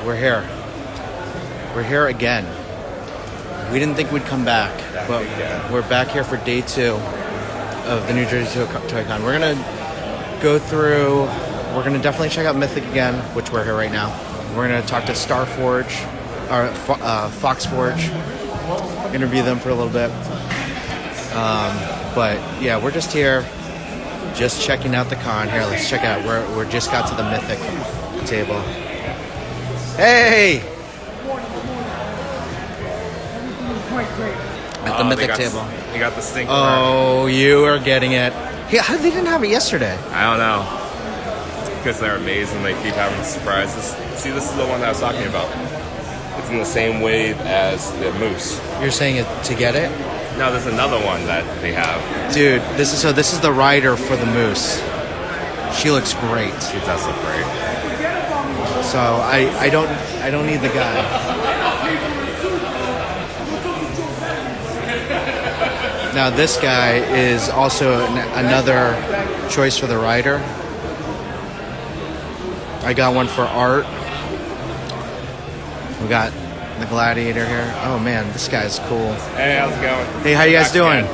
we're here. We're here again. We didn't think we'd come back, but we're back here for day 2 of the New Jersey Toy-Con. We're going to go through, we're going to definitely check out Mythic again, which we're here right now. We're going to talk to Starforge, or Foxforge, interview them for a little bit. But yeah, we're just here, just checking out the con. Here, let's check it out. We're just got to the Mythic table. Hey! At the Mythic table. You got the stink. Oh, you are getting it. Yeah, how they didn't have it yesterday? I don't know. Because they're amazing. They keep having surprises. See, this is the one that I was talking about. It's in the same wave as the moose. You're saying it to get it? No, there's another one that they have. Dude, this is the rider for the moose. She looks great. She does look great. So I don't need the guy. Now this guy is also another choice for the rider. I got one for art. We got the gladiator here. Oh man, this guy's cool. Hey, how's it going? Hey, how you guys doing?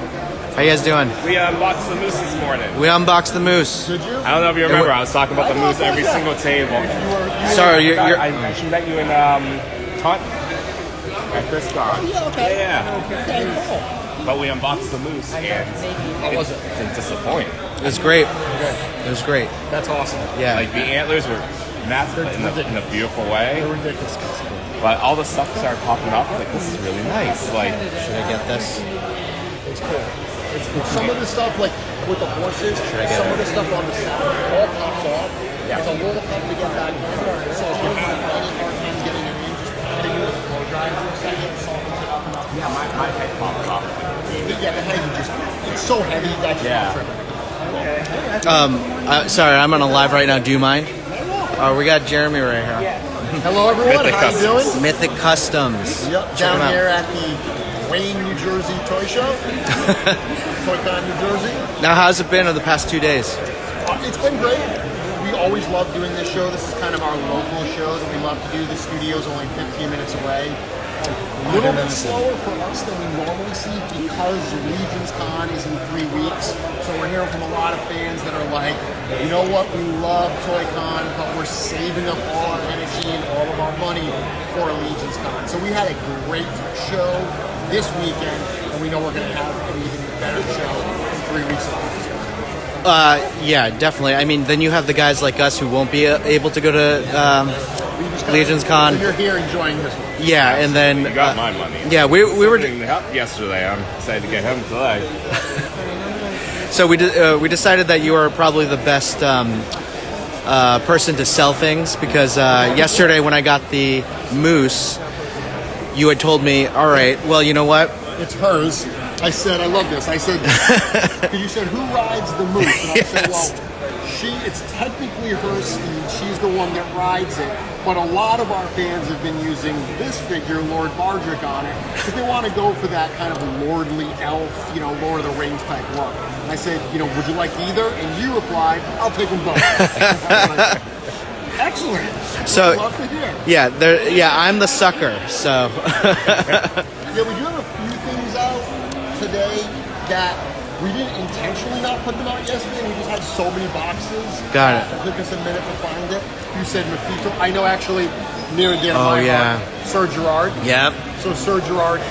How you guys doing? We unboxed the moose this morning. We unboxed the moose. Did you? I don't know if you remember, I was talking about the moose every single table. Sorry, I actually met you in Taunt at ChrisCon. Yeah, okay. Yeah. Okay, cool. But we unboxed the moose and it didn't disappoint. It was great. It was great. That's awesome. Yeah. Like the antlers were massive in a beautiful way. They're ridiculous. But all the stuff started popping up. Like, this is really nice. Like, Should I get this? It's cool. It's cool. Some of the stuff, like with the horses, some of the stuff on the side all pops off. Yeah. It's a little tough to get back in. So if you're having any hard time getting it in, just hitting it with a blow dryer for a second, softens it up enough. yeah, my head popped off. Yeah, the head, it's so heavy that you're not tripping. Sorry, I'm on a live right now. Do you mind? We got Jeremy right here. Hello, everyone. Mythic How you doing? Mythic Customs. Yep, Check 'em down out. here at the Wayne, New Jersey Toy Show. Toy-Con, New Jersey. Now, how's it been over the past 2 days? It's been great. We always love doing this show. This is kind of our local show that we love to do. The studio's only 15 minutes away. A little bit slower for us than we normally see because Legions Con is in 3 weeks. So we're hearing from a lot of fans that are like, you know what, we love Toy-Con, but we're saving up all our energy and all of our money for Legions Con. So we had a great show this weekend, and we know we're going to have an even better show in 3 weeks of Legions Con. Yeah, definitely. I mean, then you have the guys like us who won't be able to go to Legions Con. So you're here enjoying this one. Yeah, and then You got my money. yeah, we were Getting help yesterday. I'm excited to get home today. so we decided that you are probably the best person to sell things because yesterday when I got the moose, you had told me, all right, well, you know what? It's hers. I said, I love this. I said, because you said, who rides the moose? And I said, well, it's technically her steed. She's the one that rides it. But a lot of our fans have been using this figure, Lord Bardrick, on it because they want to go for that kind of lordly elf, Lord of the Rings type look. And I said, would you like either? And you replied, I'll take them both. Excellent. So, love to hear. Yeah, I'm the sucker. So, Yeah, we do have a few things out today that we didn't intentionally not put them out yesterday. We just had so many boxes. Got it. It took us a minute to find it. You said Mephisto. I know actually near the end of my heart, Sir Gerard. yep. So Sir Gerard,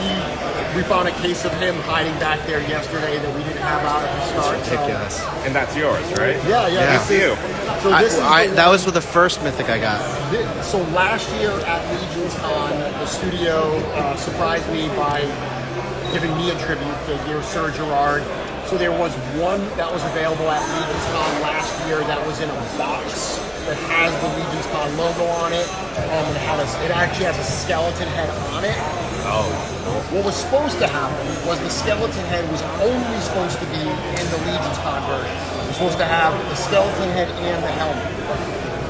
we found a case of him hiding back there yesterday that we didn't have out at the start. Ridiculous. And that's yours, right? Yeah. That's you. So this is That was with the first Mythic I got. So last year at Legions Con, the studio surprised me by giving me a tribute figure, Sir Gerard. So there was one that was available at Legions Con last year that was in a box that has the Legions Con logo on it. It actually has a skeleton head on it. Oh. What was supposed to happen was the skeleton head was only supposed to be in the Legions Con version. It was supposed to have the skeleton head and the helmet.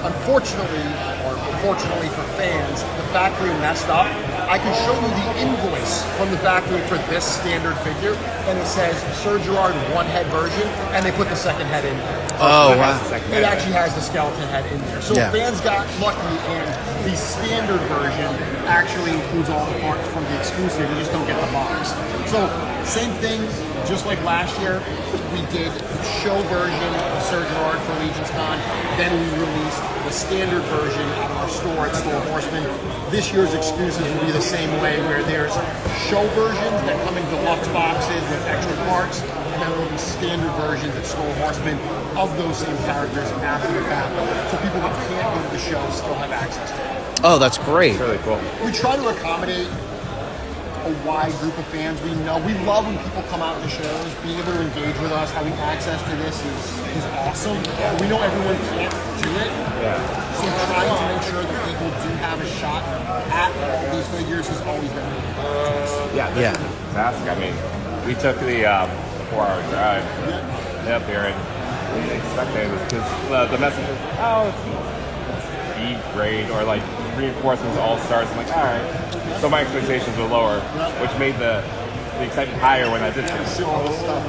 Unfortunately, or fortunately for fans, the factory messed up I can show you the invoice from the factory for this standard figure, and it says Sir Gerard one-head version, and they put the second head in there. Oh, wow. It actually has the skeleton head in there. So fans got lucky, and the standard version actually includes all the parts from the exclusive. You just don't get the box. So same thing, just like last year, we did the show version of Sir Gerard for Legions Con. Then we released the standard version at our store at Store Horseman. This year's exclusives will be the same way, where there's show versions that come in deluxe boxes with extra parts, and then there will be standard versions at Store Horseman of those same characters after the fact, so people that can't go to the show still have access to it. Oh, that's great. It's really cool. We try to accommodate a wide group of fans. We love when people come out to shows, being able to engage with us, having access to this is awesome. We know everyone can't do it, so trying to make sure that people do have a shot at all these figures has always been a good choice. Yeah. Fantastic. I mean, we took the 4-hour drive up here, and we didn't expect it because the message was, oh, it's B grade or like reinforcements all stars. I'm like, all right. So my expectations were lower, which made the excitement higher when I did see all the stuff.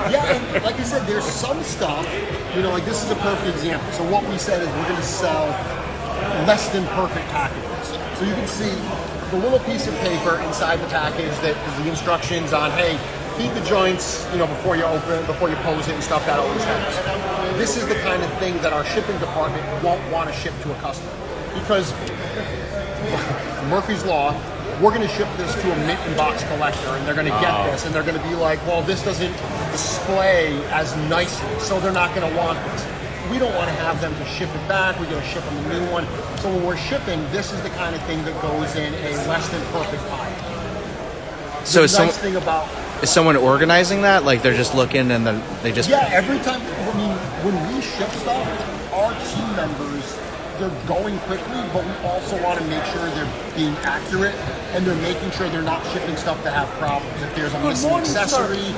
Yeah, and like I said, there's some stuff, like this is a perfect example. So what we said is we're going to sell less than perfect packages. So you can see the little piece of paper inside the package that is the instructions on, hey, heat the joints, before you open, before you pose it and stuff. That always helps. This is the kind of thing that our shipping department won't want to ship to a customer, because Murphy's Law, we're going to ship this to a mint and box collector, and they're going to get this, and they're going to be like, well, this doesn't display as nicely, so they're not going to want this. We don't want to have them to ship it back. We're going to ship them a new one. So when we're shipping, this is the kind of thing that goes in a less than perfect pile. So the nice thing about is someone organizing that? Like they're just looking and then they just... Yeah, every time, when we ship stuff, our team members, they're going quickly, but we also want to make sure they're being accurate, and they're making sure they're not shipping stuff that have problems. If there's a missing accessory,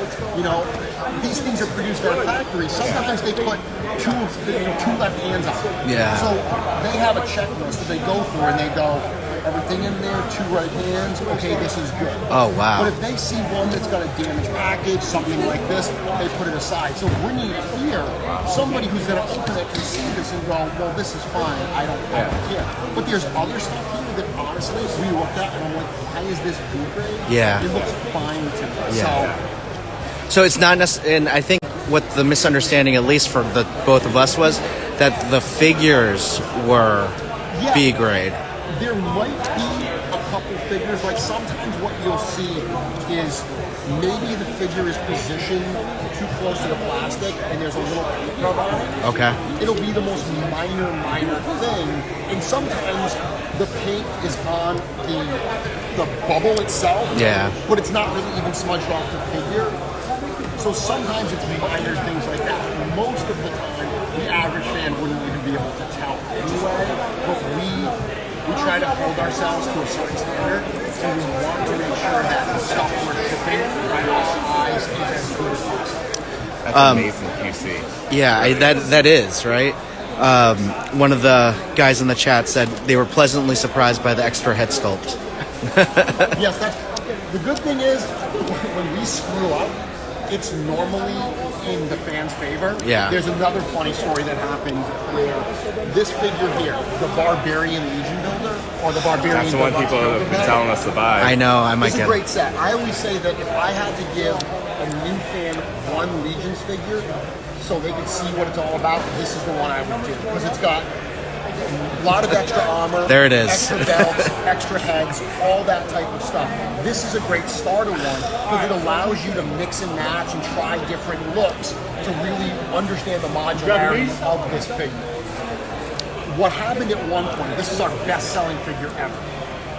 these things are produced at a factory. Sometimes they put two left hands on it. Yeah. So they have a checklist that they go through, and they go, everything in there, 2 right hands, okay, this is good. Oh, wow. But if they see one that's got a damaged package, something like this, they put it aside. So bringing it here, somebody who's going to open it can see this and go, well, this is fine, I don't care. But there's other stuff here that honestly, we looked at and I'm like, why is this B grade? Yeah. It looks fine to me. Yeah. So it's not necessarily, and I think what the misunderstanding, at least for the both of us, was that the figures were B grade. There might be a couple figures, like sometimes what you'll see is maybe the figure is positioned too close to the plastic and there's a little paint rub on it. Okay. It'll be the most minor thing, and sometimes the paint is on the bubble itself, but it's not really even smudged off the figure. So sometimes it's minor things like that. Most of the time, the average fan wouldn't even be able to tell anyway, but we try to hold ourselves to a certain standard, and we want to make sure that the stuff we're shipping right off our eyes is as good as possible. That's amazing QC. Yeah, that is, right? One of the guys in the chat said they were pleasantly surprised by the extra head sculpt. Yes, the good thing is, when we screw up, it's normally in the fans' favor. Yeah. There's another funny story that happened where this figure here, the Barbarian Legion Builder, or the Barbarian... That's the one people have been telling us to buy. I know, I might get it. It's a great set. I always say that if I had to give a new fan one Legions figure so they could see what it's all about, this is the one I would do. Because it's got a lot of extra armor. There it is. Extra belts, extra heads, all that type of stuff. This is a great starter one because it allows you to mix and match and try different looks to really understand the modularity of this figure. What happened at one point, this is our best-selling figure ever.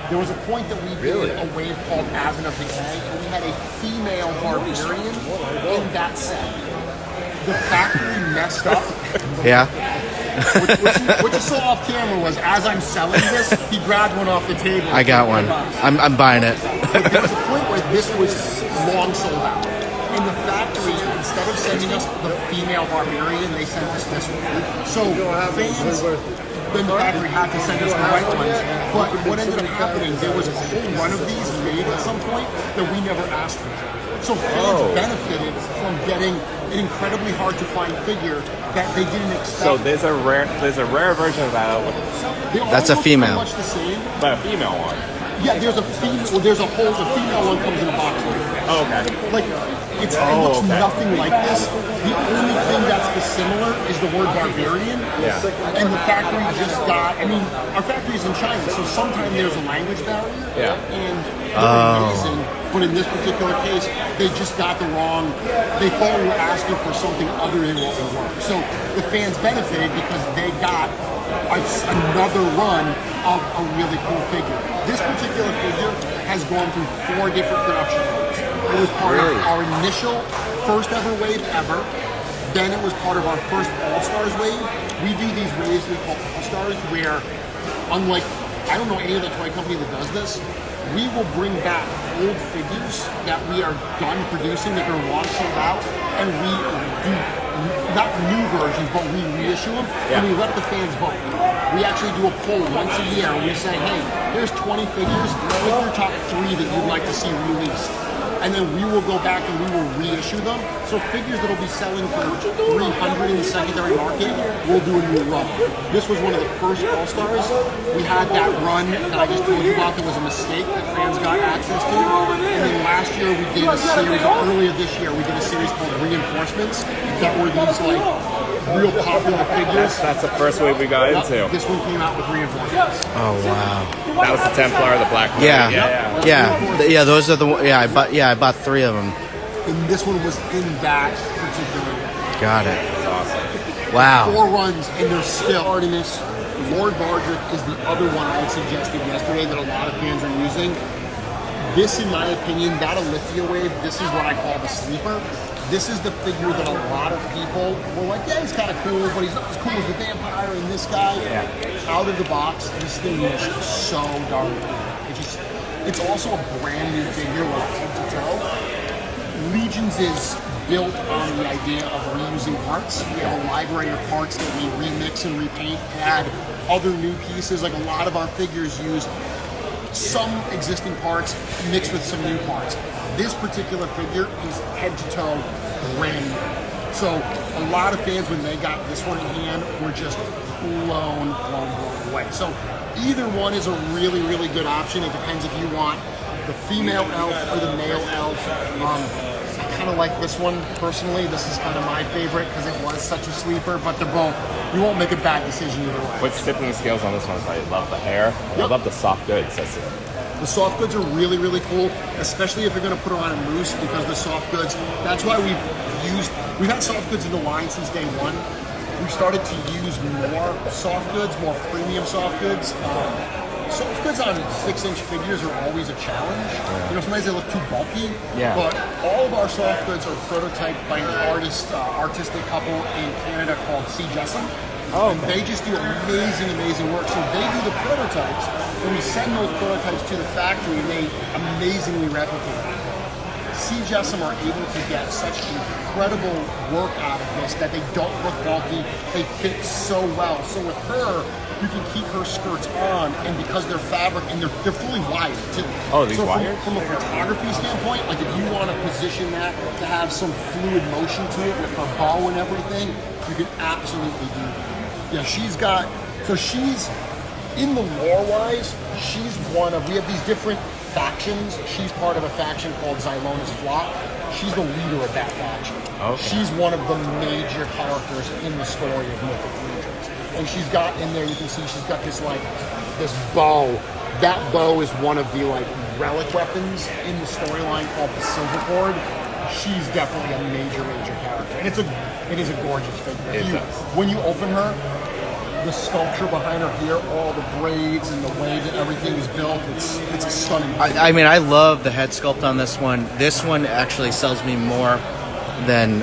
There was a point that we did a wave called Advent of Decay, and we had a female barbarian in that set. The factory messed up. Yeah. What you saw off camera was, as I'm selling this, he grabbed one off the table. I got one. I'm buying it. But there was a point where this was long sold out. And the factory, instead instead of sending us the female Barbarian, they sent us this one. So fans, then the factory had to send us the white ones. But what ended up happening, there was a whole run of these made at some point that we never asked for. So fans benefited from getting an incredibly hard to find figure that they didn't expect. So there's a rare version of that, That's a female. Much the same. but a female one. Yeah, there's a female. Well, there's a whole. The female one comes in a box like this. Oh, okay. Like it looks nothing like this. The only thing that's dissimilar is the word barbarian. Yeah. And the factory just got. I mean, our factory's in China, so sometimes there's a language barrier. Yeah. And they're amazing. But in this particular case, they just got the wrong. They thought we were asking for something other than what we were. So the fans benefited because they got another run of a really cool figure. This particular figure has gone through 4 different production runs. It was part of our initial first ever wave ever. Then it was part of our first All-Stars wave. We do these waves we call All-Stars where, unlike, I don't know any other toy company that does this, we will bring back old figures that we are done producing, that are long sold out, and we do not new versions, but we reissue them, and we let the fans vote. We actually do a poll once a year, and we say, hey, here's 20 figures, pick your top 3 that you'd like to see released. And then we will go back and we will reissue them. So figures that will be selling for $300 in the secondary market, we'll do a new run. This was one of the first All-Stars. We had that run that I just told you about that was a mistake that fans got access to. And then last year we did a series, earlier this year, we did a series called Reinforcements that were these like real popular figures. That's the first wave we got into. This one came out with Reinforcements. Oh wow. That was the Templar, the Black. Yeah. Those are the. I bought 3 of them. And this one was in that particular one. Got it. That's awesome. Wow. 4 runs, and they're still Artemis. Lord Bardrick is the other one I had suggested yesterday that a lot of fans are using. This, in my opinion, that Alithia wave, this is what I call the sleeper. This is the figure that a lot of people were like, yeah, he's kind of cool, but he's not as cool as the Vampire and this guy. Out of the box, this thing is so darn cool. It's also a brand new figure, like head to toe. Legions is built on the idea of reusing parts. We have a library of parts that we remix and repaint, add other new pieces. Like a lot of our figures use some existing parts mixed with some new parts. This particular figure is head to toe brand new. So a lot of fans, when they got this one in hand, were just blown away. So either one is a really, really good option. It depends if you want the female elf or the male elf. I kind of like this one personally. This is kind of my favorite because it was such a sleeper, but they're both, you won't make a bad decision either way. What's tipping the scales on this one is I love the hair. I love the soft goods. That's it. The soft goods are really, really cool, especially if you're going to put her on a moose, because the soft goods, that's why we've had soft goods in the line since day one. We've started to use more soft goods, more premium soft goods. Soft goods on 6-inch figures are always a challenge. You know, sometimes they look too bulky. But all of our soft goods are prototyped by an artistic couple in Canada called C. Jessom. And they just do amazing, amazing work. So they do the prototypes, and we send those prototypes to the factory, and they amazingly replicate it. C. Jessom are able to get such incredible work out of this that they don't look bulky. They fit so well. So with her, you can keep her skirts on, and because they're fabric, and they're fully wired too. Oh, these wired? From a photography standpoint, like if you want to position that to have some fluid motion to it with her bow and everything, you can absolutely do that. Yeah, she's, in the lore-wise, she's one of, we have these different factions. She's part of a faction called Zylona's Flock. She's the leader of that faction. She's one of the major characters in the story of Mythic Legions. And she's got in there, you can see she's got this bow. That bow is one of the relic weapons in the storyline called the Silver Cord. She's definitely a major character. And it is a gorgeous figure. When you open her, the sculpture behind her here, all the braids and the way that everything is built, it's a stunning figure. I mean, I love the head sculpt on this one. This one actually sells me more than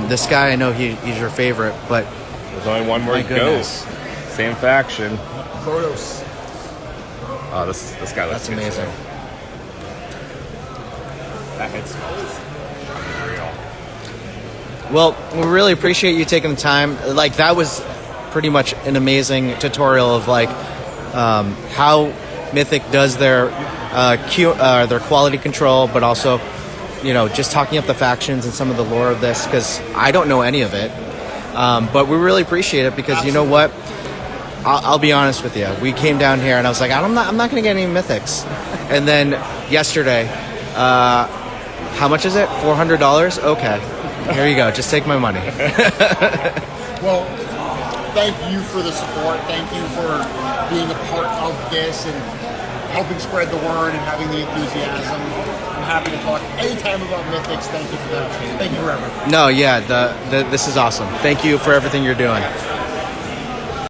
this guy. I know he's your favorite, but there's only one more to go. Same faction. Protos. Oh, this guy looks amazing. That head sculpt is unreal. Well, we really appreciate you taking the time. Like, that was pretty much an amazing tutorial of like how Mythic does their quality control, but also, you know, just talking up the factions and some of the lore of this, because I don't know any of it. But we really appreciate it because, you know what? I'll be honest with you. We came down here and I was like, I'm not going to get any Mythics. And then yesterday, how much is it? $400? Okay. Here you go. Just take my money. Well, thank you for the support. Thank you for being a part of this and helping spread the word and having the enthusiasm. I'm happy to talk anytime about Mythics. Thank you for that. Thank you forever. No, yeah, this is awesome. Thank you for everything you're doing.